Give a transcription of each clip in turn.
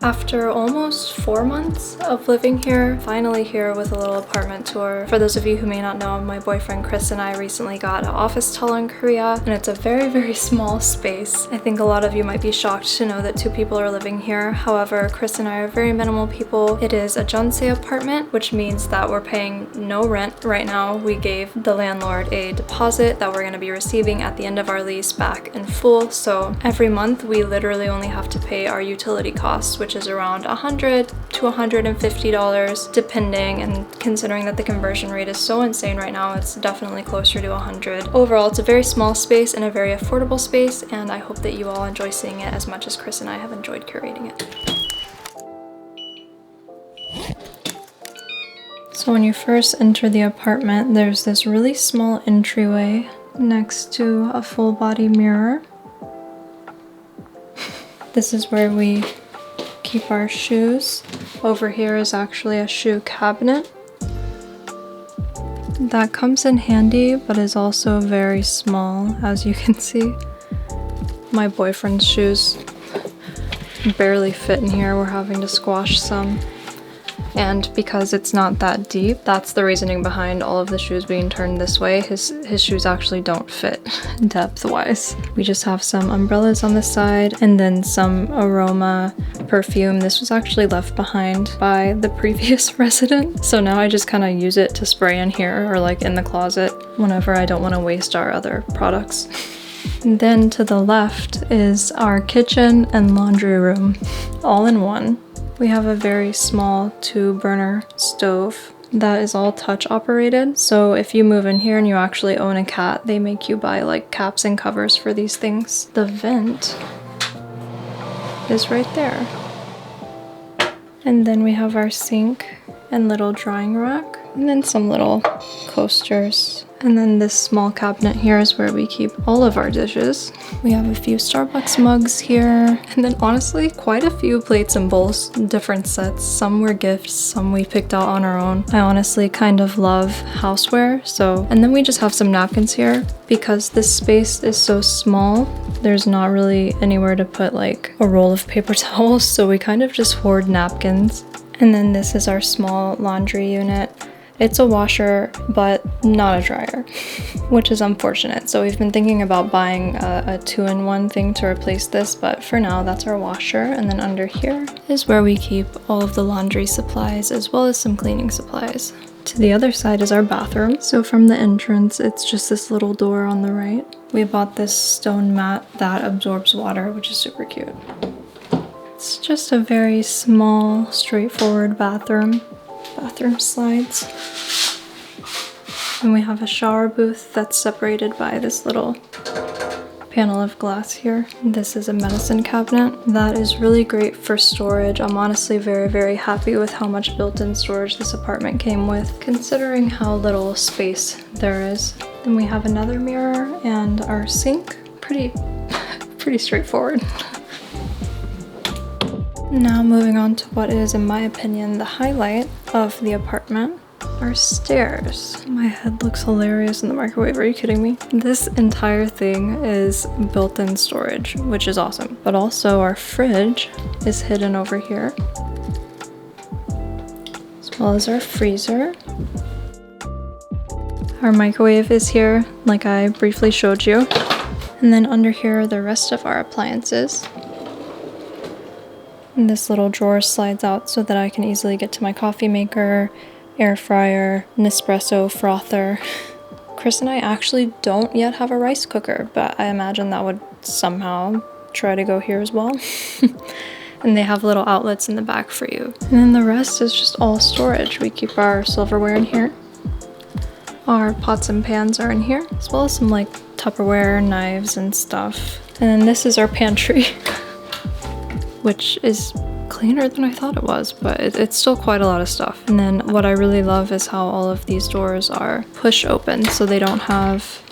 After almost 4 months of living here, finally here with a little apartment tour. For those of you who may not know, my boyfriend Chris and I recently got an officetel in Korea, and it's a very small space. I think a lot of you might be shocked to know that 2 people are living here. However, Chris and I are very minimal people. It is a jeonse apartment, which means that we're paying no rent right now. We gave the landlord a deposit that we're going to be receiving at the end of our lease back in full. So every month we literally only have to pay our utility costs, which is around $100 to $150 depending, and considering that the conversion rate is so insane right now, it's definitely closer to 100. Overall, it's a very small space and a very affordable space, and I hope that you all enjoy seeing it as much as Chris and I have enjoyed curating it. So when you first enter the apartment, there's this really small entryway next to a full body mirror. This is where we keep our shoes. Over here is actually a shoe cabinet. That comes in handy, but is also very small, as you can see. My boyfriend's shoes barely fit in here. We're having to squash some. And because it's not that deep, that's the reasoning behind all of the shoes being turned this way. His shoes actually don't fit depth-wise. We just have some umbrellas on the side and then some aroma perfume. This was actually left behind by the previous resident. So now I just kind of use it to spray in here or like in the closet whenever I don't want to waste our other products. And then to the left is our kitchen and laundry room, all in one. We have a very small 2-burner stove that is all touch operated. So if you move in here and you actually own a cat, they make you buy like caps and covers for these things. The vent is right there. And then we have our sink and little drying rack, and then some little coasters. And then this small cabinet here is where we keep all of our dishes. We have a few Starbucks mugs here, and then honestly quite a few plates and bowls, different sets. Some were gifts, some we picked out on our own. I honestly kind of love houseware, so. And then we just have some napkins here. Because this space is so small, there's not really anywhere to put like a roll of paper towels, so we kind of just hoard napkins. And then this is our small laundry unit. It's a washer, but not a dryer, which is unfortunate. So we've been thinking about buying a 2-in-1 thing to replace this, but for now, that's our washer. And then under here is where we keep all of the laundry supplies, as well as some cleaning supplies. To the other side is our bathroom. So from the entrance, it's just this little door on the right. We bought this stone mat that absorbs water, which is super cute. It's just a very small, straightforward bathroom. Bathroom slides. And we have a shower booth that's separated by this little panel of glass here. This is a medicine cabinet that is really great for storage. I'm honestly very happy with how much built-in storage this apartment came with, considering how little space there is. Then we have another mirror and our sink. Pretty straightforward. Now moving on to what is, in my opinion, the highlight of the apartment, our stairs. My head looks hilarious in the microwave, are you kidding me? This entire thing is built-in storage, which is awesome. But also our fridge is hidden over here, as well as our freezer. Our microwave is here, like I briefly showed you. And then under here are the rest of our appliances. And this little drawer slides out so that I can easily get to my coffee maker, air fryer, Nespresso frother. Chris and I actually don't yet have a rice cooker, but I imagine that would somehow try to go here as well. And they have little outlets in the back for you. And then the rest is just all storage. We keep our silverware in here. Our pots and pans are in here, as well as some like Tupperware, knives and stuff. And then this is our pantry. Which is cleaner than I thought it was, but it's still quite a lot of stuff. And then what I really love is how all of these doors are push open, so they don't have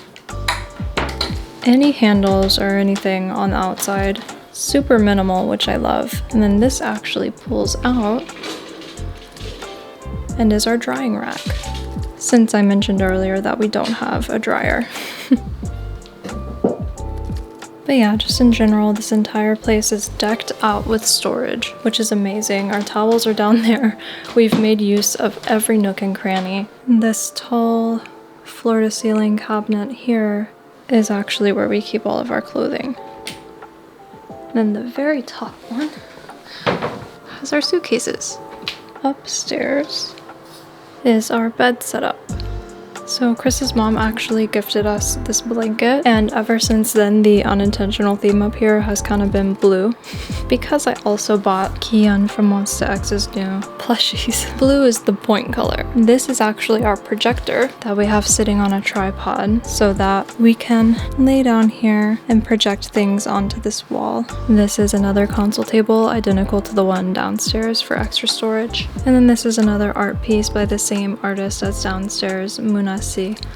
any handles or anything on the outside. Super minimal, which I love. And then this actually pulls out and is our drying rack, since I mentioned earlier that we don't have a dryer. But yeah, just in general, this entire place is decked out with storage, which is amazing. Our towels are down there. We've made use of every nook and cranny. This tall floor-to-ceiling cabinet here is actually where we keep all of our clothing. Then the very top one has our suitcases. Upstairs is our bed setup. So Chris's mom actually gifted us this blanket, and ever since then the unintentional theme up here has kind of been blue because I also bought Kian from Monsta X's new plushies. Blue is the point color. This is actually our projector that we have sitting on a tripod so that we can lay down here and project things onto this wall. This is another console table identical to the one downstairs for extra storage. And then this is another art piece by the same artist as downstairs, Muna,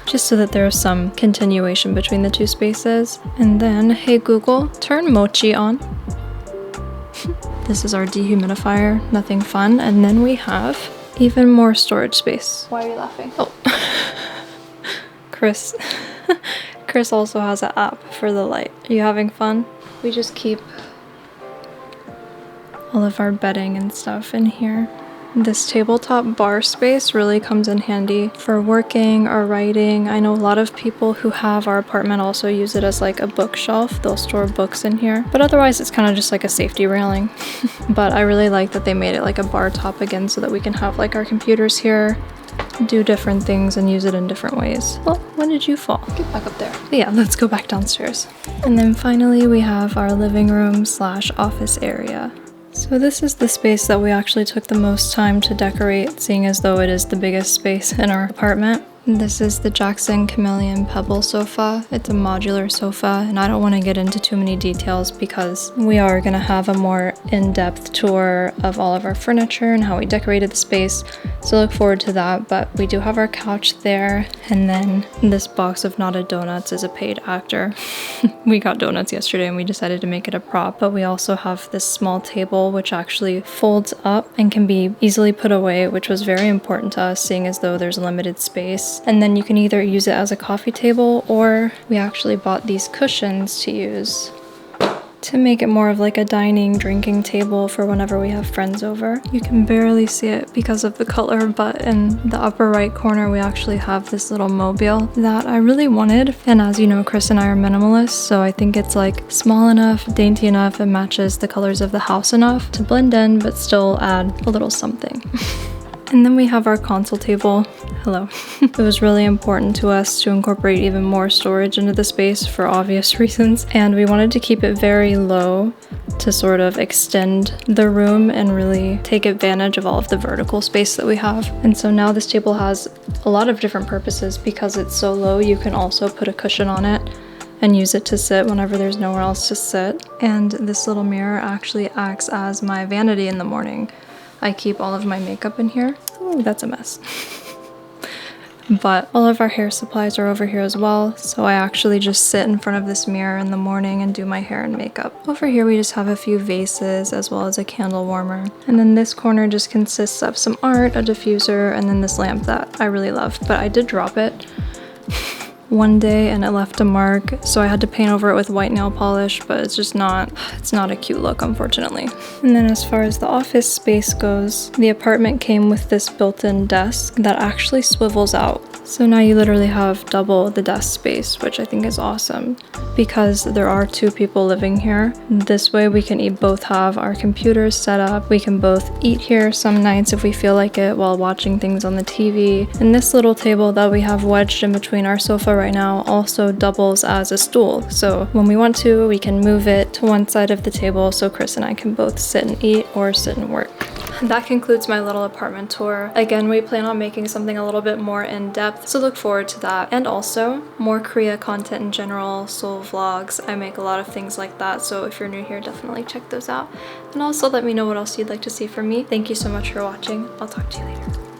just so that there's some continuation between the two spaces. And then, hey Google, turn mochi on. This is our dehumidifier, nothing fun. And then we have even more storage space. Why are you laughing? Oh, Chris. Chris also has an app for the light. Are you having fun? We just keep all of our bedding and stuff in here. This tabletop bar space really comes in handy for working or writing. I know a lot of people who have our apartment also use it as like a bookshelf. They'll store books in here, but otherwise it's kind of just like a safety railing. But I really like that they made it like a bar top again so that we can have like our computers here, do different things and use it in different ways. Well, when did you fall? Get back up there. But yeah, let's go back downstairs. And then finally we have our living room slash office area. So this is the space that we actually took the most time to decorate, seeing as though it is the biggest space in our apartment. This is the Jackson Chameleon Pebble sofa. It's a modular sofa, and I don't want to get into too many details because we are going to have a more in-depth tour of all of our furniture and how we decorated the space, so look forward to that. But we do have our couch there, and then this box of Nada Donuts is a paid actor. We got donuts yesterday and we decided to make it a prop, but we also have this small table which actually folds up and can be easily put away, which was very important to us, seeing as though there's limited space. And then you can either use it as a coffee table, or we actually bought these cushions to use to make it more of like a dining, drinking table for whenever we have friends over. You can barely see it because of the color, but in the upper right corner we actually have this little mobile that I really wanted. And as you know, Chris and I are minimalists, so I think it's like small enough, dainty enough, and matches the colors of the house enough to blend in but still add a little something. And then we have our console table. Hello. It was really important to us to incorporate even more storage into the space for obvious reasons, and we wanted to keep it very low to sort of extend the room and really take advantage of all of the vertical space that we have. And so now this table has a lot of different purposes. Because it's so low, you can also put a cushion on it and use it to sit whenever there's nowhere else to sit. And this little mirror actually acts as my vanity in the morning. I keep all of my makeup in here. Oh, that's a mess. But all of our hair supplies are over here as well, so I actually just sit in front of this mirror in the morning and do my hair and makeup. Over here we just have a few vases as well as a candle warmer. And then this corner just consists of some art, a diffuser, and then this lamp that I really love. But I did drop it one day and it left a mark, so I had to paint over it with white nail polish, but it's not a cute look, unfortunately. And then as far as the office space goes, the apartment came with this built-in desk that actually swivels out. So now you literally have double the desk space, which I think is awesome because there are two people living here. This way we can both have our computers set up. We can both eat here some nights if we feel like it while watching things on the TV. And this little table that we have wedged in between our sofa right now also doubles as a stool. So when we want to, we can move it to one side of the table so Chris and I can both sit and eat or sit and work. That concludes my little apartment tour. Again, we plan on making something a little bit more in-depth, so look forward to that. And also, more Korea content in general, Seoul vlogs. I make a lot of things like that, so if you're new here, definitely check those out. And also let me know what else you'd like to see from me. Thank you so much for watching. I'll talk to you later.